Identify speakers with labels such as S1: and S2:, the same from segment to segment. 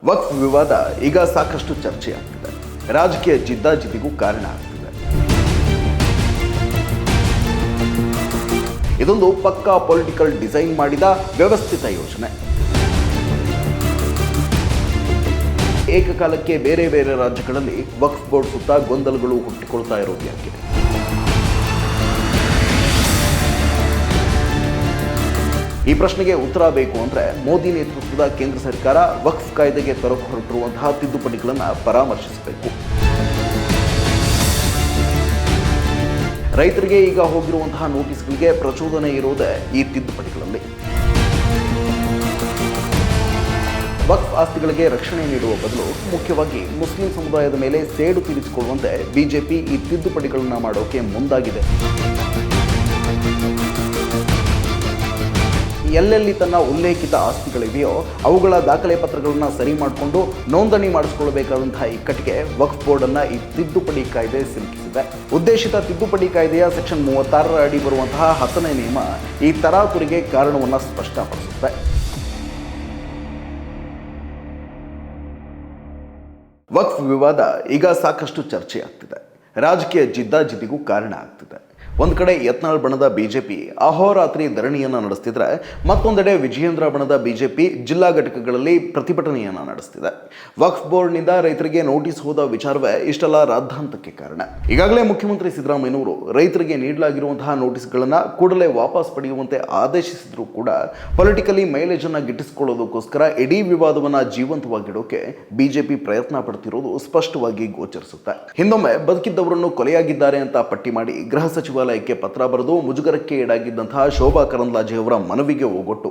S1: ವಕ್ಫ್ ವಿವಾದ ಈಗ ಸಾಕಷ್ಟು ಚರ್ಚೆಯಾಗ್ತಿದೆ. ರಾಜಕೀಯ ಜಿದ್ದಾಜಿದ್ದಿಗೂ ಕಾರಣ ಆಗ್ತಿದೆ. ಇದೊಂದು ಪಕ್ಕಾ ಪೊಲಿಟಿಕಲ್ ಡಿಸೈನ್ ಮಾಡಿದ ವ್ಯವಸ್ಥಿತ ಯೋಜನೆ. ಏಕಕಾಲಕ್ಕೆ ಬೇರೆ ಬೇರೆ ರಾಜ್ಯಗಳಲ್ಲಿ ವಕ್ಫ್ ಬೋರ್ಡ್ ಸುತ್ತ ಗೊಂದಲಗಳು ಹುಟ್ಟಿಕೊಳ್ತಾ ಇರೋದು ಯಾಕೆ? ಈ ಪ್ರಶ್ನೆಗೆ ಉತ್ತರ ಬೇಕು ಅಂದ್ರೆ ಮೋದಿ ನೇತೃತ್ವದ ಕೇಂದ್ರ ಸರ್ಕಾರ ವಕ್ಫ್ ಕಾಯ್ದೆಗೆ ತರಲು ಹೊರಟಿರುವಂತಹ ತಿದ್ದುಪಡಿಗಳನ್ನು ಪರಾಮರ್ಶಿಸಬೇಕು. ರೈತರಿಗೆ ಈಗ ಹೋಗಿರುವಂತಹ ನೋಟಿಸ್ಗಳಿಗೆ ಪ್ರಚೋದನೆ ಇರುವುದೇ ಈ ತಿದ್ದುಪಡಿಗಳಲ್ಲಿ. ವಕ್ಫ್ ಆಸ್ತಿಗಳಿಗೆ ರಕ್ಷಣೆ ನೀಡುವ ಬದಲು ಮುಖ್ಯವಾಗಿ ಮುಸ್ಲಿಂ ಸಮುದಾಯದ ಮೇಲೆ ಸೇಡು ತೀರಿಸಿಕೊಳ್ಳುವಂತೆ ಬಿಜೆಪಿ ಈ ತಿದ್ದುಪಡಿಗಳನ್ನು ಮಾಡೋಕೆ ಮುಂದಾಗಿದೆ. ಎಲ್ಲೆಲ್ಲಿ ತನ್ನ ಉಲ್ಲೇಖಿತ ಆಸ್ತಿಗಳಿವೆಯೋ ಅವುಗಳ ದಾಖಲೆ ಪತ್ರಗಳನ್ನು ಸರಿ ಮಾಡಿಕೊಂಡು ನೋಂದಣಿ ಮಾಡಿಸಿಕೊಳ್ಳಬೇಕಾದಂತಹ ಇಕ್ಕಟ್ಟಿಗೆ ವಕ್ಫ್ ಬೋರ್ಡ್ ಅನ್ನ ಈ ತಿದ್ದುಪಡಿ ಕಾಯ್ದೆ ಸಿಲುಕಿಸಿದೆ. ಉದ್ದೇಶಿತ ತಿದ್ದುಪಡಿ ಕಾಯ್ದೆಯ ಸೆಕ್ಷನ್ 36 ಅಡಿ ಬರುವಂತಹ 10ನೇ ನಿಯಮ ಈ ತರಾತುರಿಗೆ ಕಾರಣವನ್ನು ಸ್ಪಷ್ಟಪಡಿಸುತ್ತೆ. ವಕ್ಫ್ ವಿವಾದ ಈಗ ಸಾಕಷ್ಟು ಚರ್ಚೆಯಾಗ್ತಿದೆ. ರಾಜಕೀಯ ಜಿದ್ದಾಜಿದ್ದಿಗೂ ಕಾರಣ ಆಗ್ತಿದೆ. ಒಂದು ಕಡೆ ಯತ್ನಾಳ್ ಬಣದ ಬಿಜೆಪಿ ಅಹೋರಾತ್ರಿ ಧರಣಿಯನ್ನು ನಡೆಸ್ತಿದ್ರೆ, ಮತ್ತೊಂದೆಡೆ ವಿಜಯೇಂದ್ರ ಬಣದ ಬಿಜೆಪಿ ಜಿಲ್ಲಾ ಘಟಕಗಳಲ್ಲಿ ಪ್ರತಿಭಟನೆಯನ್ನು ನಡೆಸ್ತಿದೆ. ವಕ್ಫ್ ಬೋರ್ಡ್ನಿಂದ ರೈತರಿಗೆ ನೋಟಿಸ್ ಹೋದ ವಿಚಾರವೇ ಇಷ್ಟೆಲ್ಲ ರಾದ್ಧಾಂತಕ್ಕೆ ಕಾರಣ. ಈಗಾಗಲೇ ಮುಖ್ಯಮಂತ್ರಿ ಸಿದ್ದರಾಮಯ್ಯನವರು ರೈತರಿಗೆ ನೀಡಲಾಗಿರುವಂತಹ ನೋಟಿಸ್ಗಳನ್ನು ಕೂಡಲೇ ವಾಪಸ್ ಪಡೆಯುವಂತೆ ಆದೇಶಿಸಿದ್ರು ಕೂಡ ಪೊಲಿಟಿಕಲಿ ಮೈಲೇಜ್ ಅನ್ನು ಗಿಟ್ಟಿಸಿಕೊಳ್ಳೋದಕ್ಕೋಸ್ಕರ ಇಡೀ ವಿವಾದವನ್ನ ಜೀವಂತವಾಗಿಡೋಕೆ ಬಿಜೆಪಿ ಪ್ರಯತ್ನ ಪಡ್ತಿರೋದು ಸ್ಪಷ್ಟವಾಗಿ ಗೋಚರಿಸುತ್ತೆ. ಹಿಂದೊಮ್ಮೆ ಬದುಕಿದ್ದವರನ್ನು ಕೊಲೆಯಾಗಿದ್ದಾರೆ ಅಂತ ಪಟ್ಟಿ ಮಾಡಿ ಗೃಹ ಸಚಿವಾಲಯಕ್ಕೆ ಪತ್ರ ಬರೆದು ಮುಜುಗರಕ್ಕೆ ಈಡಾಗಿದ್ದಂತಹ ಶೋಭಾ ಕರಂದ್ಲಾಜೆ ಅವರ ಮನವಿಗೆ ಓಗೊಟ್ಟು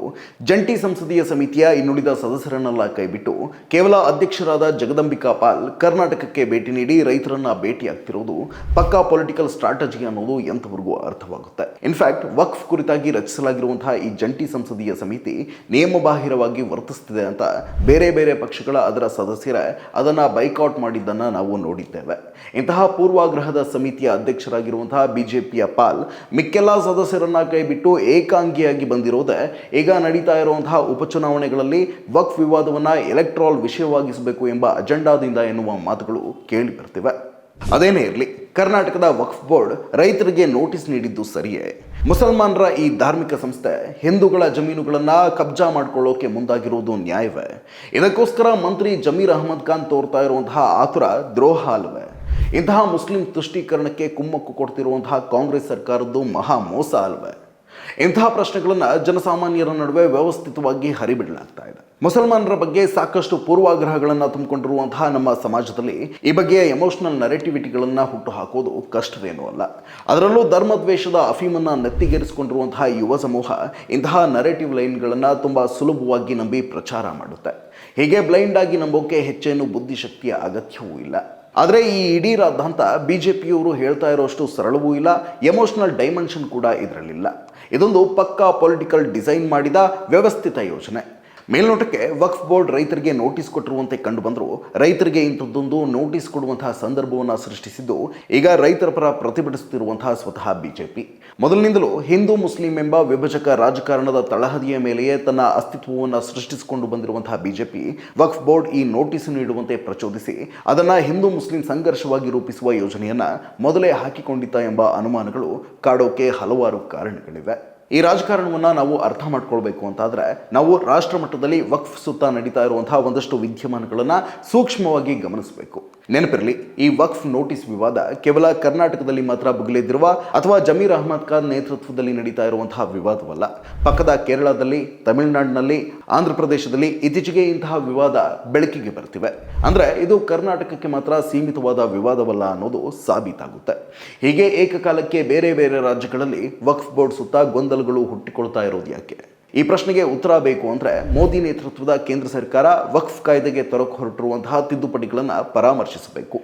S1: ಜಂಟಿ ಸಂಸದೀಯ ಸಮಿತಿಯ ಇನ್ನುಳಿದ ಸದಸ್ಯರನ್ನೆಲ್ಲ ಕೈಬಿಟ್ಟು ಕೇವಲ ಅಧ್ಯಕ್ಷರಾದ ಜಗದಂಬಿಕಾ ಪಾಲ್ ಕರ್ನಾಟಕಕ್ಕೆ ಭೇಟಿ ನೀಡಿ ರೈತರನ್ನ ಭೇಟಿಯಾಗ್ತಿರೋದು ಪಕ್ಕಾ ಪೊಲಿಟಿಕಲ್ ಸ್ಟ್ರಾಟಜಿ ಅನ್ನೋದು ಎಂತವರೆಗೂ ಅರ್ಥವಾಗುತ್ತೆ. ಇನ್ಫ್ಯಾಕ್ಟ್ ವಕ್ಫ್ ಕುರಿತಾಗಿ ರಚಿಸಲಾಗಿರುವಂತಹ ಈ ಜಂಟಿ ಸಂಸದೀಯ ಸಮಿತಿ ನಿಯಮಬಾಹಿರವಾಗಿ ವರ್ತಿಸುತ್ತಿದೆ ಅಂತ ಬೇರೆ ಬೇರೆ ಪಕ್ಷಗಳ ಅದರ ಸದಸ್ಯರೇ ಅದನ್ನ ಬೈಕಾಟ್ ಮಾಡಿದ್ದನ್ನ ನಾವು ನೋಡಿದ್ದೇವೆ. ಇಂತಹ ಪೂರ್ವಾಗ್ರಹದ ಸಮಿತಿಯ ಅಧ್ಯಕ್ಷರಾಗಿರುವಂತಹ ಬಿಜೆಪಿಯ ಪಾಲ್ ಮಿಕ್ಕೆಲ್ಲ ಸದಸ್ಯರನ್ನ ಕೈಬಿಟ್ಟು ಏಕಾಂಗಿಯಾಗಿ ಬಂದಿರೋದೇ ಈಗ ನಡೀತಾ ಇರುವಂತಹ ಉಪಚುನಾವಣೆಗಳಲ್ಲಿ ವಕ್ಫ್ ವಿವಾದವನ್ನ ಎಲೆಕ್ಟ್ರಾಲ್ ವಿಷಯವಾಗಿಸಬೇಕು ಎಂಬ ಅಜೆಂಡಾದಿಂದ ಎನ್ನುವ ಮಾತುಗಳು ಕೇಳಿ ಬರ್ತಿವೆ. ಅದೇನೇ ಇರಲಿ, ಕರ್ನಾಟಕದ ವಕ್ಫ್ ಬೋರ್ಡ್ ರೈತರಿಗೆ ನೋಟಿಸ್ ನೀಡಿದ್ದು ಸರಿಯೇ? ಮುಸಲ್ಮಾನರ ಈ ಧಾರ್ಮಿಕ ಸಂಸ್ಥೆ ಹಿಂದೂಗಳ ಜಮೀನುಗಳನ್ನ ಕಬ್ಜಾ ಮಾಡಿಕೊಳ್ಳೋಕೆ ಮುಂದಾಗಿರುವುದು ನ್ಯಾಯವೇ? ಇದಕ್ಕೋಸ್ಕರ ಮಂತ್ರಿ ಜಮೀರ್ ಅಹಮದ್ ಖಾನ್ ತೋರ್ತಾ ಇರುವಂತಹ ಆತುರ ದ್ರೋಹ ಅಲ್ವೇ? ಇಂತಹ ಮುಸ್ಲಿಂ ತುಷ್ಟೀಕರಣಕ್ಕೆ ಕುಮ್ಮಕ್ಕು ಕೊಡ್ತಿರುವಂತಹ ಕಾಂಗ್ರೆಸ್ ಸರ್ಕಾರದ್ದು ಮಹಾ ಮೋಸ ಅಲ್ವೇ? ಇಂತಹ ಪ್ರಶ್ನೆಗಳನ್ನು ಜನಸಾಮಾನ್ಯರ ನಡುವೆ ವ್ಯವಸ್ಥಿತವಾಗಿ ಹರಿಬಿಡಲಾಗ್ತಾ ಇದೆ. ಮುಸಲ್ಮಾನರ ಬಗ್ಗೆ ಸಾಕಷ್ಟು ಪೂರ್ವಾಗ್ರಹಗಳನ್ನು ತುಂಬಿಕೊಂಡಿರುವಂತಹ ನಮ್ಮ ಸಮಾಜದಲ್ಲಿ ಈ ಬಗೆಯ ಎಮೋಷನಲ್ ನರೇಟಿವಿಟಿಗಳನ್ನು ಹುಟ್ಟು ಹಾಕೋದು ಕಷ್ಟವೇನೂ ಅಲ್ಲ. ಅದರಲ್ಲೂ ಧರ್ಮದ್ವೇಷದ ಅಫೀಮನ್ನು ನೆತ್ತಿಗೇರಿಸಿಕೊಂಡಿರುವಂತಹ ಯುವ ಸಮೂಹ ಇಂತಹ ನರೇಟಿವ್ ಲೈನ್ಗಳನ್ನು ತುಂಬ ಸುಲಭವಾಗಿ ನಂಬಿ ಪ್ರಚಾರ ಮಾಡುತ್ತೆ. ಹೀಗೆ ಬ್ಲೈಂಡ್ ಆಗಿ ನಂಬೋಕೆ ಹೆಚ್ಚೇನು ಬುದ್ಧಿಶಕ್ತಿಯ ಅಗತ್ಯವೂ ಇಲ್ಲ. ಆದರೆ ಈ ಇಡೀ ರಾದ್ಧಾಂತ ಬಿಜೆಪಿಯವರು ಹೇಳ್ತಾ ಇರೋಷ್ಟು ಸರಳವೂ ಇಲ್ಲ, ಎಮೋಷನಲ್ ಡೈಮೆನ್ಷನ್ ಕೂಡ ಇದರಲ್ಲಿಲ್ಲ. ಇದೊಂದು ಪಕ್ಕಾ ಪೊಲಿಟಿಕಲ್ ಡಿಸೈನ್ ಮಾಡಿದ ವ್ಯವಸ್ಥಿತ ಯೋಜನೆ. ಮೇಲ್ನೋಟಕ್ಕೆ ವಕ್ಫ್ ಬೋರ್ಡ್ ರೈತರಿಗೆ ನೋಟಿಸ್ ಕೊಟ್ಟಿರುವಂತೆ ಕಂಡು ಬಂದರೂ ರೈತರಿಗೆ ಇಂಥದ್ದೊಂದು ನೋಟಿಸ್ ಕೊಡುವಂತಹ ಸಂದರ್ಭವನ್ನು ಸೃಷ್ಟಿಸಿದ್ದು ಈಗ ರೈತರ ಪರ ಪ್ರತಿಭಟಿಸುತ್ತಿರುವಂತಹ ಸ್ವತಃ ಬಿಜೆಪಿ. ಮೊದಲಿನಿಂದಲೂ ಹಿಂದೂ ಮುಸ್ಲಿಂ ಎಂಬ ವಿಭಜಕ ರಾಜಕಾರಣದ ತಳಹದಿಯ ಮೇಲೆಯೇ ತನ್ನ ಅಸ್ತಿತ್ವವನ್ನು ಸೃಷ್ಟಿಸಿಕೊಂಡು ಬಂದಿರುವಂತಹ ಬಿಜೆಪಿ ವಕ್ಫ್ ಬೋರ್ಡ್ ಈ ನೋಟಿಸ್ ನೀಡುವಂತೆ ಪ್ರಚೋದಿಸಿ ಅದನ್ನು ಹಿಂದೂ ಮುಸ್ಲಿಂ ಸಂಘರ್ಷವಾಗಿ ರೂಪಿಸುವ ಯೋಜನೆಯನ್ನು ಮೊದಲೇ ಹಾಕಿಕೊಂಡಿತ್ತ ಎಂಬ ಅನುಮಾನಗಳು ಕಾಡೋಕೆ ಹಲವಾರು ಕಾರಣಗಳಿವೆ. ಈ ರಾಜಕಾರಣವನ್ನು ನಾವು ಅರ್ಥ ಮಾಡ್ಕೊಳ್ಬೇಕು ಅಂತಾದರೆ ನಾವು ರಾಷ್ಟ್ರ ಮಟ್ಟದಲ್ಲಿ ವಕ್ಫ್ ಸುತ್ತ ನಡೀತಾ ಇರುವಂತಹ ಒಂದಷ್ಟು ವಿದ್ಯಮಾನಗಳನ್ನು ಸೂಕ್ಷ್ಮವಾಗಿ ಗಮನಿಸಬೇಕು. ನೆನಪಿರಲಿ, ಈ ವಕ್ಫ್ ನೋಟಿಸ್ ವಿವಾದ ಕೇವಲ ಕರ್ನಾಟಕದಲ್ಲಿ ಮಾತ್ರ ಭುಗಿಲೆದ್ದಿರುವ ಅಥವಾ ಜಮೀರ್ ಅಹಮದ್ ಖಾನ್ ನೇತೃತ್ವದಲ್ಲಿ ನಡೀತಾ ಇರುವಂತಹ ವಿವಾದವಲ್ಲ. ಪಕ್ಕದ ಕೇರಳದಲ್ಲಿ, ತಮಿಳುನಾಡಿನಲ್ಲಿ, ಆಂಧ್ರ ಪ್ರದೇಶದಲ್ಲಿ ಇತ್ತೀಚೆಗೆ ಇಂತಹ ವಿವಾದ ಬೆಳಕಿಗೆ ಬರ್ತಿವೆ. ಅಂದರೆ ಇದು ಕರ್ನಾಟಕಕ್ಕೆ ಮಾತ್ರ ಸೀಮಿತವಾದ ವಿವಾದವಲ್ಲ ಅನ್ನೋದು ಸಾಬೀತಾಗುತ್ತೆ. ಹೀಗೆ ಏಕಕಾಲಕ್ಕೆ ಬೇರೆ ಬೇರೆ ರಾಜ್ಯಗಳಲ್ಲಿ ವಕ್ಫ್ ಬೋರ್ಡ್ ಸುತ್ತ ಗೊಂದಲಗಳು ಹುಟ್ಟಿಕೊಳ್ತಾ ಇರೋದು ಯಾಕೆ? ಈ ಪ್ರಶ್ನೆಗೆ ಉತ್ತರ ಬೇಕು ಅಂದರೆ ಮೋದಿ ನೇತೃತ್ವದ ಕೇಂದ್ರ ಸರ್ಕಾರ ವಕ್ಫ್ ಕಾಯ್ದೆಗೆ ತರಲು ಹೊರಟಿರುವಂತಹ ತಿದ್ದುಪಡಿಗಳನ್ನು ಪರಾಮರ್ಶಿಸಬೇಕು.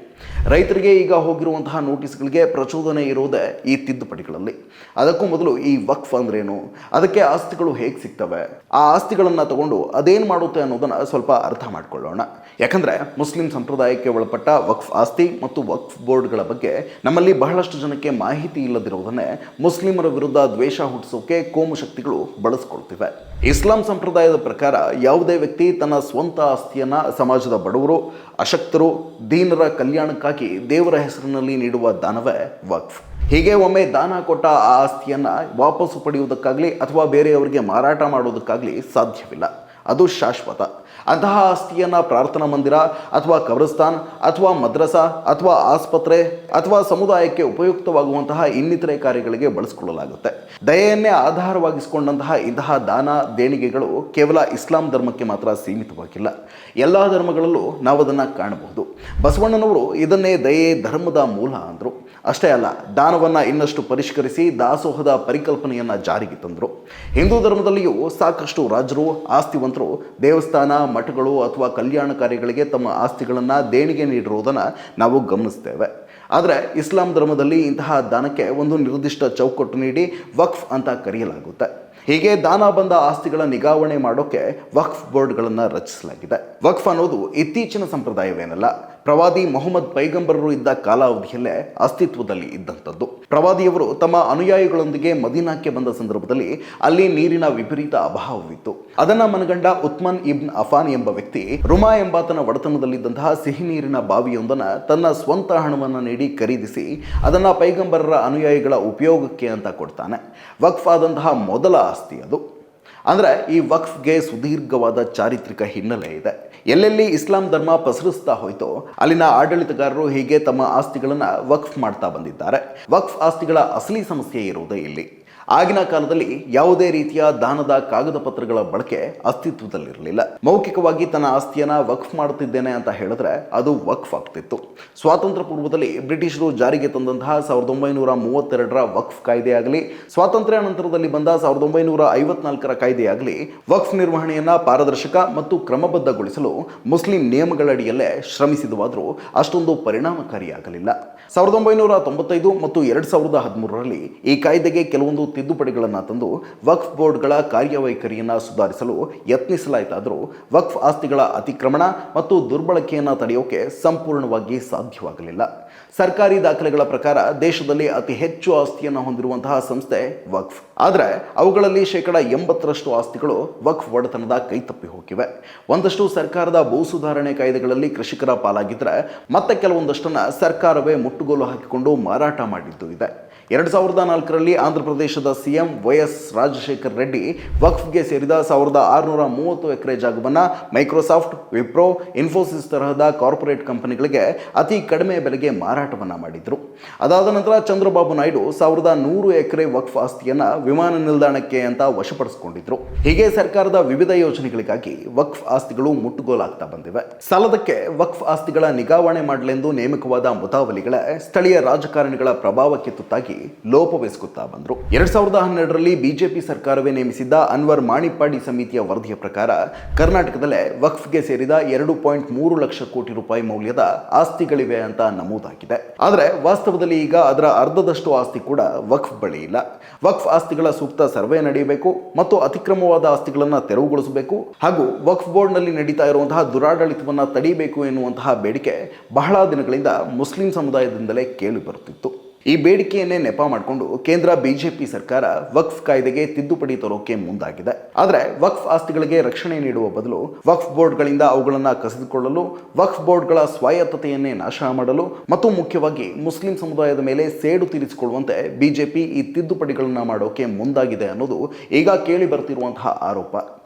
S1: ರೈತರಿಗೆ ಈಗ ಹೋಗಿರುವಂತಹ ನೋಟಿಸ್ಗಳಿಗೆ ಪ್ರಚೋದನೆ ಇರೋದೇ ಈ ತಿದ್ದುಪಡಿಗಳಲ್ಲಿ. ಅದಕ್ಕೂ ಮೊದಲು ಈ ವಕ್ಫ್ ಅಂದ್ರೇನು, ಅದಕ್ಕೆ ಆಸ್ತಿಗಳು ಹೇಗೆ ಸಿಗ್ತವೆ, ಆ ಆಸ್ತಿಗಳನ್ನು ತಗೊಂಡು ಅದೇನು ಮಾಡುತ್ತೆ ಅನ್ನೋದನ್ನು ಸ್ವಲ್ಪ ಅರ್ಥ ಮಾಡ್ಕೊಳ್ಳೋಣ. ಯಾಕಂದರೆ ಮುಸ್ಲಿಂ ಸಂಪ್ರದಾಯಕ್ಕೆ ಒಳಪಟ್ಟ ವಕ್ಫ್ ಆಸ್ತಿ ಮತ್ತು ವಕ್ಫ್ ಬೋರ್ಡ್ಗಳ ಬಗ್ಗೆ ನಮ್ಮಲ್ಲಿ ಬಹಳಷ್ಟು ಜನಕ್ಕೆ ಮಾಹಿತಿ ಇಲ್ಲದಿರುವುದನ್ನೇ ಮುಸ್ಲಿಮರ ವಿರುದ್ಧ ದ್ವೇಷ ಹುಟ್ಟಿಸೋಕೆ ಕೋಮು ಶಕ್ತಿಗಳು ಬಳಸ್ಕೊಳ್ತಿವೆ. ಇಸ್ಲಾಂ ಸಂಪ್ರದಾಯದ ಪ್ರಕಾರ ಯಾವುದೇ ವ್ಯಕ್ತಿ ತನ್ನ ಸ್ವಂತ ಆಸ್ತಿಯನ್ನು ಸಮಾಜದ ಬಡವರು, ಅಶಕ್ತರು, ದೀನರ ಕಲ್ಯಾಣಕ್ಕಾಗಿ ದೇವರ ಹೆಸರಿನಲ್ಲಿ ನೀಡುವ ದಾನವೇ ವಕ್ಫ್. ಹೀಗೆ ಒಮ್ಮೆ ದಾನ ಕೊಟ್ಟ ಆ ಆಸ್ತಿಯನ್ನು ವಾಪಸ್ಸು ಪಡೆಯುವುದಕ್ಕಾಗಲಿ ಅಥವಾ ಬೇರೆಯವರಿಗೆ ಮಾರಾಟ ಮಾಡುವುದಕ್ಕಾಗಲಿ ಸಾಧ್ಯವಿಲ್ಲ. ಅದು ಶಾಶ್ವತ. ಅಂತಹ ಆಸ್ತಿಯನ್ನು ಪ್ರಾರ್ಥನಾ ಮಂದಿರ ಅಥವಾ ಕಬ್ರಸ್ತಾನ್ ಅಥವಾ ಮದ್ರಸಾ ಅಥವಾ ಆಸ್ಪತ್ರೆ ಅಥವಾ ಸಮುದಾಯಕ್ಕೆ ಉಪಯುಕ್ತವಾಗುವಂತಹ ಇನ್ನಿತರೆ ಕಾರ್ಯಗಳಿಗೆ ಬಳಸಿಕೊಳ್ಳಲಾಗುತ್ತೆ. ದಯೆಯನ್ನೇ ಆಧಾರವಾಗಿಸಿಕೊಂಡಂತಹ ಇಂತಹ ದಾನ ದೇಣಿಗೆಗಳು ಕೇವಲ ಇಸ್ಲಾಂ ಧರ್ಮಕ್ಕೆ ಮಾತ್ರ ಸೀಮಿತವಾಗಿಲ್ಲ. ಎಲ್ಲ ಧರ್ಮಗಳಲ್ಲೂ ನಾವು ಅದನ್ನು ಕಾಣಬಹುದು. ಬಸವಣ್ಣನವರು ಇದನ್ನೇ ದಯೆ ಧರ್ಮದ ಮೂಲ ಅಂದರು. ಅಷ್ಟೇ ಅಲ್ಲ, ದಾನವನ್ನು ಇನ್ನಷ್ಟು ಪರಿಷ್ಕರಿಸಿ ದಾಸೋಹದ ಪರಿಕಲ್ಪನೆಯನ್ನು ಜಾರಿಗೆ ತಂದರು. ಹಿಂದೂ ಧರ್ಮದಲ್ಲಿಯೂ ಸಾಕಷ್ಟು ರಾಜರು, ಆಸ್ತಿವಂತರು ದೇವಸ್ಥಾನ, ಮಠಗಳು ಅಥವಾ ಕಲ್ಯಾಣ ಕಾರ್ಯಗಳಿಗೆ ತಮ್ಮ ಆಸ್ತಿಗಳನ್ನು ದೇಣಿಗೆ ನೀಡಿರುವುದನ್ನು ನಾವು ಗಮನಿಸ್ತೇವೆ. ಆದರೆ ಇಸ್ಲಾಂ ಧರ್ಮದಲ್ಲಿ ಇಂತಹ ದಾನಕ್ಕೆ ಒಂದು ನಿರ್ದಿಷ್ಟ ಚೌಕಟ್ಟು ನೀಡಿ ವಕ್ಫ್ ಅಂತ ಕರೆಯಲಾಗುತ್ತೆ. ಹೀಗೆ ದಾನ ಬಂದ ಆಸ್ತಿಗಳ ನಿಗಾವಣೆ ಮಾಡೋಕ್ಕೆ ವಕ್ಫ್ ಬೋರ್ಡ್ಗಳನ್ನು ರಚಿಸಲಾಗಿದೆ. ವಕ್ಫ್ ಅನ್ನೋದು ಇತ್ತೀಚಿನ ಸಂಪ್ರದಾಯವೇನಲ್ಲ. ಪ್ರವಾದಿ ಮೊಹಮ್ಮದ್ ಪೈಗಂಬರರು ಇದ್ದ ಕಾಲಾವಧಿಯಲ್ಲೇ ಅಸ್ತಿತ್ವದಲ್ಲಿ ಇದ್ದಂಥದ್ದು. ಪ್ರವಾದಿಯವರು ತಮ್ಮ ಅನುಯಾಯಿಗಳೊಂದಿಗೆ ಮದೀನಾಕ್ಕೆ ಬಂದ ಸಂದರ್ಭದಲ್ಲಿ ಅಲ್ಲಿ ನೀರಿನ ವಿಪರೀತ ಅಭಾವವಿತ್ತು. ಅದನ್ನು ಮನಗಂಡ ಉತ್ಮನ್ ಇಬ್ನ್ ಅಫಾನ್ ಎಂಬ ವ್ಯಕ್ತಿ ರುಮಾ ಎಂಬಾತನ ಒಡೆತನದಲ್ಲಿದ್ದಂತಹ ಸಿಹಿ ನೀರಿನ ಬಾವಿಯೊಂದನ್ನು ತನ್ನ ಸ್ವಂತ ಹಣವನ್ನು ನೀಡಿ ಖರೀದಿಸಿ ಅದನ್ನು ಪೈಗಂಬರರ ಅನುಯಾಯಿಗಳ ಉಪಯೋಗಕ್ಕೆ ಅಂತ ಕೊಡ್ತಾನೆ. ವಕ್ಫ್ ಆದಂತಹ ಮೊದಲ ಆಸ್ತಿ ಅದು. ಅಂದರೆ ಈ ವಕ್ಫ್ಗೆ ಸುದೀರ್ಘವಾದ ಚಾರಿತ್ರಿಕ ಹಿನ್ನೆಲೆ ಇದೆ. ಎಲ್ಲೆಲ್ಲಿ ಇಸ್ಲಾಂ ಧರ್ಮ ಪಸರಿಸ್ತಾ ಹೋಯ್ತೋ ಅಲ್ಲಿನ ಆಡಳಿತಗಾರರು ಹೀಗೆ ತಮ್ಮ ಆಸ್ತಿಗಳನ್ನು ವಕ್ಫ್ ಮಾಡ್ತಾ ಬಂದಿದ್ದಾರೆ. ವಕ್ಫ್ ಆಸ್ತಿಗಳ ಅಸಲಿ ಸಮಸ್ಯೆ ಇರುವುದೇ ಇಲ್ಲಿ. ಆಗಿನ ಕಾಲದಲ್ಲಿ ಯಾವುದೇ ರೀತಿಯ ದಾನದ ಕಾಗದ ಪತ್ರಗಳ ಬಳಕೆ ಅಸ್ತಿತ್ವದಲ್ಲಿರಲಿಲ್ಲ. ಮೌಖಿಕವಾಗಿ ತನ್ನ ಆಸ್ತಿಯನ್ನು ವಕ್ಫ್ ಮಾಡುತ್ತಿದ್ದೇನೆ ಅಂತ ಹೇಳಿದ್ರೆ ಅದು ವಕ್ಫ್ ಆಗ್ತಿತ್ತು. ಸ್ವಾತಂತ್ರ್ಯ ಪೂರ್ವದಲ್ಲಿ ಬ್ರಿಟಿಷರು ಜಾರಿಗೆ ತಂದಂತಹ 1932ರ ವಕ್ಫ್ ಕಾಯ್ದೆ ಆಗಲಿ, ಸ್ವಾತಂತ್ರ್ಯ ನಂತರದಲ್ಲಿ ಬಂದ 1954ರ ಕಾಯ್ದೆಯಾಗಲಿ ವಕ್ಫ್ ನಿರ್ವಹಣೆಯನ್ನು ಪಾರದರ್ಶಕ ಮತ್ತು ಕ್ರಮಬದ್ಧಗೊಳಿಸಲು ಮುಸ್ಲಿಂ ನಿಯಮಗಳಡಿಯಲ್ಲೇ ಶ್ರಮಿಸಿದವಾದರೂ ಅಷ್ಟೊಂದು ಪರಿಣಾಮಕಾರಿಯಾಗಲಿಲ್ಲ. 1995 ಮತ್ತು 2013ರಲ್ಲಿ ಈ ಕಾಯ್ದೆಗೆ ಕೆಲವೊಂದು ತಿದ್ದುಪಡಿಗಳನ್ನು ತಂದು ವಕ್ಫ್ ಬೋರ್ಡ್ಗಳ ಕಾರ್ಯವೈಖರಿಯನ್ನು ಸುಧಾರಿಸಲು ಯತ್ನಿಸಲಾಯಿತಾದರೂ ವಕ್ಫ್ ಆಸ್ತಿಗಳ ಅತಿಕ್ರಮಣ ಮತ್ತು ದುರ್ಬಳಕೆಯನ್ನು ತಡೆಯೋಕೆ ಸಂಪೂರ್ಣವಾಗಿ ಸಾಧ್ಯವಾಗಲಿಲ್ಲ. ಸರ್ಕಾರಿ ದಾಖಲೆಗಳ ಪ್ರಕಾರ ದೇಶದಲ್ಲಿ ಅತಿ ಹೆಚ್ಚು ಆಸ್ತಿಯನ್ನು ಹೊಂದಿರುವಂತಹ ಸಂಸ್ಥೆ ವಕ್ಫ್. ಆದರೆ ಅವುಗಳಲ್ಲಿ 80% ಆಸ್ತಿಗಳು ವಕ್ಫ್ ಒಡೆತನದ ಕೈತಪ್ಪಿ ಹೋಗಿವೆ. ಒಂದಷ್ಟು ಸರ್ಕಾರದ ಭೂ ಸುಧಾರಣೆ ಕಾಯ್ದೆಗಳಲ್ಲಿ ಕೃಷಿಕರ ಪಾಲಾಗಿದ್ದರೆ ಮತ್ತೆ ಕೆಲವೊಂದಷ್ಟನ್ನು ಸರ್ಕಾರವೇ ಮುಟ್ಟುಗೋಲು ಹಾಕಿಕೊಂಡು ಮಾರಾಟ ಮಾಡಿದ್ದು ಇದೆ. 2004ರಲ್ಲಿ ಆಂಧ್ರಪ್ರದೇಶದ ಸಿಎಂ ವೈಎಸ್ ರಾಜಶೇಖರ ರೆಡ್ಡಿ ವಕ್ಫ್ಗೆ ಸೇರಿದ 1630 ಎಕರೆ ಜಾಗವನ್ನು ಮೈಕ್ರೋಸಾಫ್ಟ್, ವಿಪ್ರೋ, ಇನ್ಫೋಸಿಸ್ ತರಹದ ಕಾರ್ಪೊರೇಟ್ ಕಂಪನಿಗಳಿಗೆ ಅತಿ ಕಡಿಮೆ ಬೆಲೆಗೆ ಮಾರಾಟವನ್ನು ಮಾಡಿದರು. ಅದಾದ ನಂತರ ಚಂದ್ರಬಾಬು ನಾಯ್ಡು 1100 ಎಕರೆ ವಕ್ಫ್ ಆಸ್ತಿಯನ್ನು ವಿಮಾನ ನಿಲ್ದಾಣಕ್ಕೆ ಅಂತ ವಶಪಡಿಸಿಕೊಂಡಿದ್ರು. ಹೀಗೆ ಸರ್ಕಾರದ ವಿವಿಧ ಯೋಜನೆಗಳಿಗಾಗಿ ವಕ್ಫ್ ಆಸ್ತಿಗಳು ಮುಟ್ಟುಗೋಲಾಗ್ತಾ ಬಂದಿವೆ. ಸಾಲದಕ್ಕೆ ವಕ್ಫ್ ಆಸ್ತಿಗಳ ನಿಗಾವಣೆ ಮಾಡಲೆಂದು ನೇಮಕವಾದ ಮುತಾವಲಿಗಳೇ ಸ್ಥಳೀಯ ರಾಜಕಾರಣಿಗಳ ಪ್ರಭಾವಕ್ಕೆ ತುತ್ತಾಗಿ ಲೋಪವೆಸಗುತ್ತಾ ಬಂದರು. 2012ರಲ್ಲಿ ಬಿಜೆಪಿ ಸರ್ಕಾರವೇ ನೇಮಿಸಿದ್ದ ಅನ್ವರ್ ಮಾಣಿಪ್ಪಾಡಿ ಸಮಿತಿಯ ವರದಿಯ ಪ್ರಕಾರ ಕರ್ನಾಟಕದಲ್ಲೇ ವಕ್ಫ್ಗೆ ಸೇರಿದ 2.3 ಲಕ್ಷ ಕೋಟಿ ರೂಪಾಯಿ ಮೌಲ್ಯದ ಆಸ್ತಿಗಳಿವೆ ಅಂತ ನಮೂದಾಗಿದೆ. ಆದರೆ ವಾಸ್ತವದಲ್ಲಿ ಈಗ ಅದರ ಅರ್ಧದಷ್ಟು ಆಸ್ತಿ ಕೂಡ ವಕ್ಫ್ ಬಳಿ ಇಲ್ಲ. ವಕ್ಫ್ ಆಸ್ತಿಗಳ ಸೂಕ್ತ ಸರ್ವೆ ನಡೆಯಬೇಕು ಮತ್ತು ಅತಿಕ್ರಮವಾದ ಆಸ್ತಿಗಳನ್ನು ತೆರವುಗೊಳಿಸಬೇಕು ಹಾಗೂ ವಕ್ಫ್ ಬೋರ್ಡ್ನಲ್ಲಿ ನಡೀತಾ ಇರುವಂತಹ ದುರಾಡಳಿತವನ್ನು ತಡೆಯಬೇಕು ಎನ್ನುವಂತಹ ಬೇಡಿಕೆ ಬಹಳ ದಿನಗಳಿಂದ ಮುಸ್ಲಿಂ ಸಮುದಾಯದಿಂದಲೇ ಕೇಳಿ ಬರುತ್ತಿತ್ತು. ಈ ಬೇಡಿಕೆಯನ್ನೇ ನೆಪ ಮಾಡಿಕೊಂಡು ಕೇಂದ್ರ ಬಿಜೆಪಿ ಸರ್ಕಾರ ವಕ್ಫ್ ಕಾಯ್ದೆಗೆ ತಿದ್ದುಪಡಿ ತರೋಕೆ ಮುಂದಾಗಿದೆ. ಆದರೆ ವಕ್ಫ್ ಆಸ್ತಿಗಳಿಗೆ ರಕ್ಷಣೆ ನೀಡುವ ಬದಲು ವಕ್ಫ್ ಬೋರ್ಡ್ಗಳಿಂದ ಅವುಗಳನ್ನು ಕಸಿದುಕೊಳ್ಳಲು, ವಕ್ಫ್ ಬೋರ್ಡ್ಗಳ ಸ್ವಾಯತ್ತತೆಯನ್ನೇ ನಾಶ ಮಾಡಲು ಮತ್ತು ಮುಖ್ಯವಾಗಿ ಮುಸ್ಲಿಂ ಸಮುದಾಯದ ಮೇಲೆ ಸೇಡು ತೀರಿಸಿಕೊಳ್ಳುವಂತೆ ಬಿಜೆಪಿ ಈ ತಿದ್ದುಪಡಿಗಳನ್ನು ಮಾಡೋಕೆ ಮುಂದಾಗಿದೆ ಅನ್ನೋದು ಈಗ ಕೇಳಿ ಬರ್ತಿರುವಂತಹ ಆರೋಪ.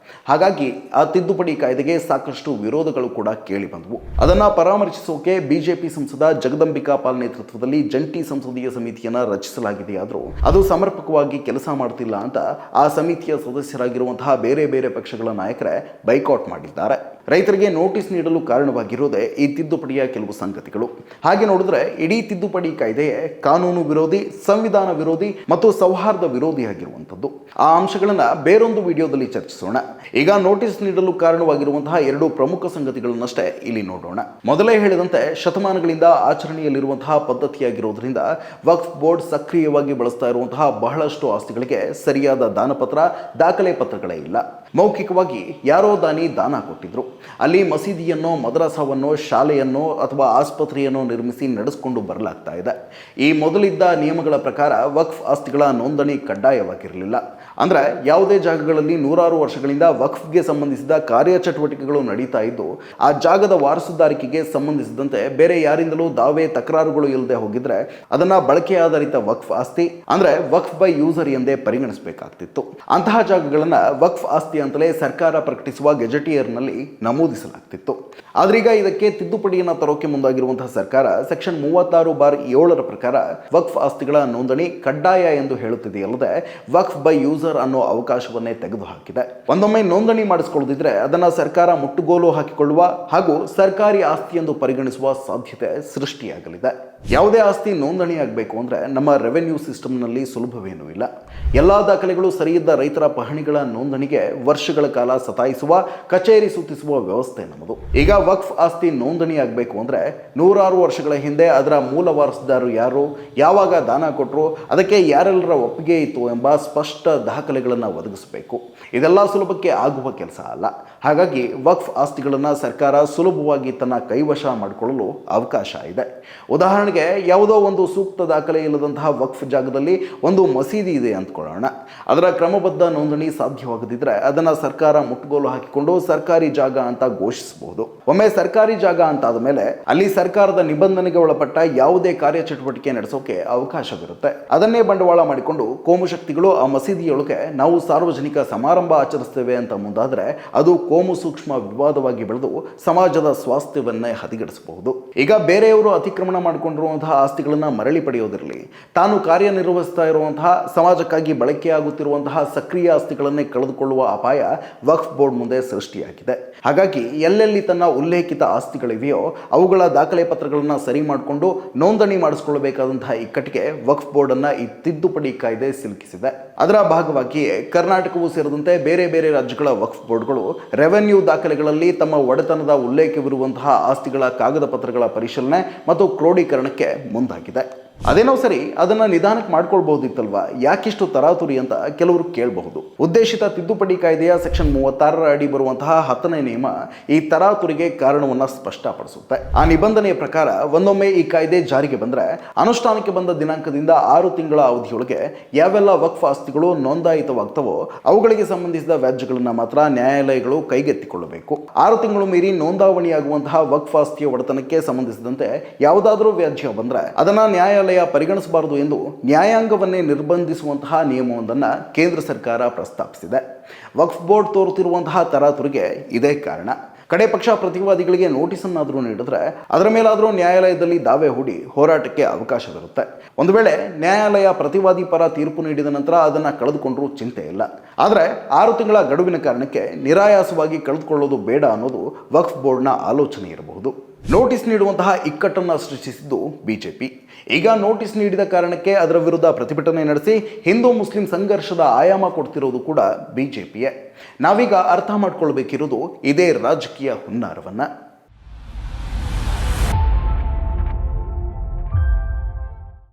S1: ಹಾಗಾಗಿ ಆ ತಿದ್ದುಪಡಿ ಕಾಯ್ದೆಗೆ ಸಾಕಷ್ಟು ವಿರೋಧಗಳು ಕೂಡ ಕೇಳಿ ಬಂದವು. ಅದನ್ನು ಪರಾಮರ್ಶಿಸೋಕೆ ಬಿಜೆಪಿ ಸಂಸದ ಜಗದಂಬಿಕಾ ಪಾಲ್ ನೇತೃತ್ವದಲ್ಲಿ ಜಂಟಿ ಸಂಸದೀಯ ಸಮಿತಿಯನ್ನು ರಚಿಸಲಾಗಿದೆಯಾದರೂ ಅದು ಸಮರ್ಪಕವಾಗಿ ಕೆಲಸ ಮಾಡ್ತಿಲ್ಲ ಅಂತ ಆ ಸಮಿತಿಯ ಸದಸ್ಯರಾಗಿರುವಂತಹ ಬೇರೆ ಬೇರೆ ಪಕ್ಷಗಳ ನಾಯಕರೇ ಬೈಕಾಟ್ ಮಾಡಿದ್ದಾರೆ. ರೈತರಿಗೆ ನೋಟಿಸ್ ನೀಡಲು ಕಾರಣವಾಗಿರೋದೇ ಈ ತಿದ್ದುಪಡಿಯ ಕೆಲವು ಸಂಗತಿಗಳು. ಹಾಗೆ ನೋಡಿದ್ರೆ ಇಡೀ ತಿದ್ದುಪಡಿ ಕಾಯ್ದೆಯೇ ಕಾನೂನು ವಿರೋಧಿ, ಸಂವಿಧಾನ ವಿರೋಧಿ ಮತ್ತು ಸೌಹಾರ್ದ ವಿರೋಧಿಯಾಗಿರುವಂಥದ್ದು. ಆ ಅಂಶಗಳನ್ನು ಬೇರೊಂದು ವಿಡಿಯೋದಲ್ಲಿ ಚರ್ಚಿಸೋಣ. ಈಗ ನೋಟಿಸ್ ನೀಡಲು ಕಾರಣವಾಗಿರುವಂತಹ 2 ಪ್ರಮುಖ ಸಂಗತಿಗಳನ್ನಷ್ಟೇ ಇಲ್ಲಿ ನೋಡೋಣ. ಮೊದಲೇ ಹೇಳಿದಂತೆ ಶತಮಾನಗಳಿಂದ ಆಚರಣೆಯಲ್ಲಿರುವಂತಹ ಪದ್ಧತಿಯಾಗಿರೋದ್ರಿಂದ ವಕ್ಫ್ ಬೋರ್ಡ್ ಸಕ್ರಿಯವಾಗಿ ಬಳಸ್ತಾ ಇರುವಂತಹ ಬಹಳಷ್ಟು ಆಸ್ತಿಗಳಿಗೆ ಸರಿಯಾದ ದಾನಪತ್ರ, ದಾಖಲೆ ಪತ್ರಗಳೇ ಇಲ್ಲ. ಮೌಖಿಕವಾಗಿ ಯಾರೋ ದಾನ ಕೊಟ್ಟಿದ್ರು. ಅಲ್ಲಿ ಮಸೀದಿಯನ್ನೋ ಮದ್ರಸಾವನ್ನೋ ಶಾಲೆಯನ್ನೋ ಅಥವಾ ಆಸ್ಪತ್ರೆಯನ್ನೋ ನಿರ್ಮಿಸಿ ನಡೆಸಿಕೊಂಡು ಬರಲಾಗ್ತಾ ಇದೆ. ಈ ಮೊದಲಿದ್ದ ನಿಯಮಗಳ ಪ್ರಕಾರ ವಕ್ಫ್ ಆಸ್ತಿಗಳ ನೋಂದಣಿ ಕಡ್ಡಾಯವಾಗಿರಲಿಲ್ಲ. ಅಂದರೆ ಯಾವುದೇ ಜಾಗಗಳಲ್ಲಿ ನೂರಾರು ವರ್ಷಗಳಿಂದ ವಕ್ಫ್ಗೆ ಸಂಬಂಧಿಸಿದ ಕಾರ್ಯಚಟುವಟಿಕೆಗಳು ನಡೀತಾ ಇದ್ದು ಆ ಜಾಗದ ವಾರಸುದಾರಿಕೆಗೆ ಸಂಬಂಧಿಸಿದಂತೆ ಬೇರೆ ಯಾರಿಂದಲೂ ದಾವೆ ತಕರಾರುಗಳು ಇಲ್ಲದೆ ಹೋಗಿದ್ರೆ ಅದನ್ನ ಬಳಕೆ ಆಧಾರಿತ ವಕ್ಫ್ ಆಸ್ತಿ ಅಂದ್ರೆ ವಕ್ಫ್ ಬೈ ಯೂಸರ್ ಎಂದೇ ಪರಿಗಣಿಸಬೇಕಾಗ್ತಿತ್ತು. ಅಂತಹ ಜಾಗಗಳನ್ನ ವಕ್ಫ್ ಆಸ್ತಿ ಅಂತಲೇ ಸರ್ಕಾರ ಪ್ರಕಟಿಸುವ ಗೆಜೆಟಿಯರ್ನಲ್ಲಿ ನಮೂದಿಸಲಾಗ್ತಿತ್ತು. ಆದ್ರೀಗ ಇದಕ್ಕೆ ತಿದ್ದುಪಡಿಯನ್ನು ತರೋಕೆ ಮುಂದಾಗಿರುವಂತಹ ಸರ್ಕಾರ ಸೆಕ್ಷನ್ 36/7 ಪ್ರಕಾರ ವಕ್ಫ್ ಆಸ್ತಿಗಳ ನೋಂದಣಿ ಕಡ್ಡಾಯ ಎಂದು ಹೇಳುತ್ತಿದೆಯಲ್ಲದೆ ವಕ್ಫ್ ಬೈ ಯೂಸರ್ ಅನ್ನೋ ಅವಕಾಶವನ್ನೇ ತೆಗೆದುಹಾಕಿದೆ. ಒಂದೊಮ್ಮೆ ನೋಂದಣಿ ಮಾಡಿಸಿಕೊಳ್ಳದಿದ್ರೆ ಅದನ್ನ ಸರ್ಕಾರ ಮುಟ್ಟುಗೋಲು ಹಾಕಿಕೊಳ್ಳುವ ಹಾಗೂ ಸರ್ಕಾರಿ ಆಸ್ತಿ ಎಂದು ಪರಿಗಣಿಸುವ ಸಾಧ್ಯತೆ ಸೃಷ್ಟಿಯಾಗಲಿದೆ. ಯಾವುದೇ ಆಸ್ತಿ ನೋಂದಣಿ ಆಗಬೇಕು ಅಂದ್ರೆ ನಮ್ಮ ರೆವೆನ್ಯೂ ಸಿಸ್ಟಮ್ನಲ್ಲಿ ಸುಲಭವೇನೂ ಇಲ್ಲ. ಎಲ್ಲಾ ದಾಖಲೆಗಳು ಸರಿಯಿದ್ದ ರೈತರ ಪಹಣಿಗಳ ನೋಂದಣಿಗೆ ವರ್ಷಗಳ ಕಾಲ ಸತಾಯಿಸುವ ಕಚೇರಿ ಸುತ್ತಿಸುವ ವ್ಯವಸ್ಥೆ ನಮ್ಮದು. ಈಗ ವಕ್ಫ್ ಆಸ್ತಿ ನೋಂದಣಿ ಆಗಬೇಕು ಅಂದ್ರೆ ನೂರಾರು ವರ್ಷಗಳ ಹಿಂದೆ ಅದರ ಮೂಲ ವಾರಸುದಾರರು ಯಾರು, ಯಾವಾಗ ದಾನ ಕೊಟ್ಟರು, ಅದಕ್ಕೆ ಯಾರೆಲ್ಲರ ಒಪ್ಪಿಗೆ ಇತ್ತು ಎಂಬ ಸ್ಪಷ್ಟ ದಾಖಲೆಗಳನ್ನು ಒದಗಿಸಬೇಕು. ಇದೆಲ್ಲ ಸುಲಭಕ್ಕೆ ಆಗುವ ಕೆಲಸ ಅಲ್ಲ. ಹಾಗಾಗಿ ವಕ್ಫ್ ಆಸ್ತಿಗಳನ್ನು ಸರ್ಕಾರ ಸುಲಭವಾಗಿ ತನ್ನ ಕೈವಶ ಮಾಡಿಕೊಳ್ಳಲು ಅವಕಾಶ ಇದೆ. ಉದಾಹರಣೆಗೆ ಯಾವುದೋ ಒಂದು ಸೂಕ್ತ ದಾಖಲೆ ಇಲ್ಲದಂತಹ ವಕ್ಫ್ ಜಾಗದಲ್ಲಿ ಒಂದು ಮಸೀದಿ ಇದೆ ಅಂದ್ಕೊಳ್ಳೋಣ. ಅದರ ಕ್ರಮಬದ್ಧ ನೋಂದಣಿ ಸಾಧ್ಯವಾಗದಿದ್ದರೆ ಅದನ್ನು ಸರ್ಕಾರ ಮುಟ್ಟುಗೋಲು ಹಾಕಿಕೊಂಡು ಸರ್ಕಾರಿ ಜಾಗ ಅಂತ ಘೋಷಿಸಬಹುದು. ಒಮ್ಮೆ ಸರ್ಕಾರಿ ಜಾಗ ಅಂತಾದ ಮೇಲೆ ಅಲ್ಲಿ ಸರ್ಕಾರದ ನಿಬಂಧನೆಗೆ ಒಳಪಟ್ಟ ಯಾವುದೇ ಕಾರ್ಯಚಟುವಟಿಕೆ ನಡೆಸೋಕೆ ಅವಕಾಶವಿರುತ್ತೆ. ಅದನ್ನೇ ಬಂಡವಾಳ ಮಾಡಿಕೊಂಡು ಕೋಮು ಶಕ್ತಿಗಳು ಆ ಮಸೀದಿಯೊಳಗೆ ನಾವು ಸಾರ್ವಜನಿಕ ಸಮಾರಂಭ ಆಚರಿಸ್ತೇವೆ ಅಂತ ಮುಂದಾದರೆ ಅದು ಕೋಮು ಸೂಕ್ಷ್ಮ ವಿವಾದವಾಗಿ ಬೆಳೆದು ಸಮಾಜದ ಸ್ವಾಸ್ಥ್ಯವನ್ನೇ ಹದಗೆಡಿಸಬಹುದು. ಈಗ ಬೇರೆಯವರು ಅತಿಕ್ರಮಣ ಮಾಡಿಕೊಂಡಿರುವಂತಹ ಆಸ್ತಿಗಳನ್ನು ಮರಳಿ ಪಡೆಯೋದಿರಲಿ, ತಾನು ಕಾರ್ಯನಿರ್ವಹಿಸ್ತಾ ಇರುವಂತಹ ಸಮಾಜಕ್ಕಾಗಿ ಬಳಕೆಯಾಗುತ್ತಿರುವಂತಹ ಸಕ್ರಿಯ ಆಸ್ತಿಗಳನ್ನೇ ಕಳೆದುಕೊಳ್ಳುವ ಅಪಾಯ ವಕ್ಫ್ ಬೋರ್ಡ್ ಮುಂದೆ ಸೃಷ್ಟಿಯಾಗಿದೆ. ಹಾಗಾಗಿ ಎಲ್ಲೆಲ್ಲಿ ತನ್ನ ಉಲ್ಲೇಖಿತ ಆಸ್ತಿಗಳಿವೆಯೋ ಅವುಗಳ ದಾಖಲೆ ಪತ್ರಗಳನ್ನು ಸರಿ ಮಾಡಿಕೊಂಡು ನೋಂದಣಿ ಮಾಡಿಸಿಕೊಳ್ಳಬೇಕಾದಂತಹ ಇಕ್ಕಟ್ಟಿಗೆ ವಕ್ಫ್ ಬೋರ್ಡ್ ಅನ್ನ ಈ ತಿದ್ದುಪಡಿ ಕಾಯ್ದೆ ಸಿಲುಕಿಸಿದೆ. ಅದರ ಭಾಗವಾಗಿಯೇ ಕರ್ನಾಟಕವೂ ಸೇರಿದಂತೆ ಬೇರೆ ಬೇರೆ ರಾಜ್ಯಗಳ ವಕ್ಫ್ ಬೋರ್ಡ್ಗಳು ರೆವೆನ್ಯೂ ದಾಖಲೆಗಳಲ್ಲಿ ತಮ್ಮ ಒಡೆತನದ ಉಲ್ಲೇಖವಿರುವಂತಹ ಆಸ್ತಿಗಳ ಕಾಗದ ಪತ್ರಗಳ ಪರಿಶೀಲನೆ ಮತ್ತು ಕ್ರೋಢೀಕರಣಕ್ಕೆ ಮುಂದಾಗಿದೆ. ಅದೇನೋ ಸರಿ, ಅದನ್ನು ನಿಧಾನಕ್ಕೆ ಮಾಡ್ಕೊಳ್ಬಹುದಿತ್ತಲ್ವಾ, ಯಾಕಿಷ್ಟು ತರಾತುರಿ ಅಂತ ಕೆಲವರು ಕೇಳಬಹುದು. ಉದ್ದೇಶಿತ ತಿದ್ದುಪಡಿ ಕಾಯ್ದೆಯ ಸೆಕ್ಷನ್ 36 ಅಡಿ ಬರುವಂತಹ 10ನೇ ನಿಯಮ ಈ ತರಾತುರಿಗೆ ಕಾರಣವನ್ನು ಸ್ಪಷ್ಟಪಡಿಸುತ್ತೆ. ಆ ನಿಬಂಧನೆಯ ಪ್ರಕಾರ ಒಂದೊಮ್ಮೆ ಈ ಕಾಯ್ದೆ ಜಾರಿಗೆ ಬಂದರೆ ಅನುಷ್ಠಾನಕ್ಕೆ ಬಂದ ದಿನಾಂಕದಿಂದ 6 ತಿಂಗಳ ಅವಧಿಯೊಳಗೆ ಯಾವೆಲ್ಲ ವಕ್ಫ್ ಆಸ್ತಿಗಳು ನೋಂದಾಯಿತವಾಗ್ತವೋ ಅವುಗಳಿಗೆ ಸಂಬಂಧಿಸಿದ ವ್ಯಾಜ್ಯಗಳನ್ನು ಮಾತ್ರ ನ್ಯಾಯಾಲಯಗಳು ಕೈಗೆತ್ತಿಕೊಳ್ಳಬೇಕು. 6 ತಿಂಗಳು ಮೀರಿ ನೋಂದಾವಣಿಯಾಗುವಂತಹ ವಕ್ಫ್ ಆಸ್ತಿಯ ಒಡೆತನಕ್ಕೆ ಸಂಬಂಧಿಸಿದಂತೆ ಯಾವುದಾದರೂ ವ್ಯಾಜ್ಯ ಬಂದರೆ ಅದನ್ನು ನ್ಯಾಯಾಲಯ ಪರಿಗಣಿಸಬಾರದು ಎಂದು ನ್ಯಾಯಾಂಗವನ್ನೇ ನಿರ್ಬಂಧಿಸುವಂತಹ ನಿಯಮವೊಂದನ್ನು ಕೇಂದ್ರ ಸರ್ಕಾರ ಪ್ರಸ್ತಾಪಿಸಿದೆ. ವಕ್ಫ್ ಬೋರ್ಡ್ ತೋರುತ್ತಿರುವಂತಹ ತರಾತುರಿಗೆ ಇದೇ ಕಾರಣ. ಕಡೆ ಪಕ್ಷ ಪ್ರತಿವಾದಿಗಳಿಗೆ ನೋಟಿಸನ್ನಾದರೂ ನೀಡಿದ್ರೆ ಅದರ ಮೇಲಾದರೂ ನ್ಯಾಯಾಲಯದಲ್ಲಿ ದಾವೆ ಹೂಡಿ ಹೋರಾಟಕ್ಕೆ ಅವಕಾಶವಿರುತ್ತೆ. ಒಂದು ವೇಳೆ ನ್ಯಾಯಾಲಯ ಪ್ರತಿವಾದಿ ಪರ ತೀರ್ಪು ನೀಡಿದ ನಂತರ ಅದನ್ನು ಕಳೆದುಕೊಂಡ್ರೂ ಚಿಂತೆ ಇಲ್ಲ. ಆದರೆ 6 ತಿಂಗಳ ಗಡುವಿನ ಕಾರಣಕ್ಕೆ ನಿರಾಯಾಸವಾಗಿ ಕಳೆದುಕೊಳ್ಳೋದು ಬೇಡ ಅನ್ನೋದು ವಕ್ಫ್ ಬೋರ್ಡ್ನ ಆಲೋಚನೆ ಇರಬಹುದು. ನೋಟಿಸ್ ನೀಡುವಂತಹ ಇಕ್ಕಟ್ಟನ್ನು ಸೃಷ್ಟಿಸಿದ್ದು ಬಿಜೆಪಿ. ಈಗ ನೋಟಿಸ್ ನೀಡಿದ ಕಾರಣಕ್ಕೆ ಅದರ ವಿರುದ್ಧ ಪ್ರತಿಭಟನೆ ನಡೆಸಿ ಹಿಂದೂ ಮುಸ್ಲಿಂ ಸಂಘರ್ಷದ ಆಯಾಮ ಕೊಡ್ತಿರೋದು ಕೂಡ ಬಿಜೆಪಿಯೇ. ನಾವೀಗ ಅರ್ಥ ಮಾಡ್ಕೊಳ್ಬೇಕಿರೋದು ಇದೇ ರಾಜಕೀಯ ಹುನ್ನಾರವನ್ನ.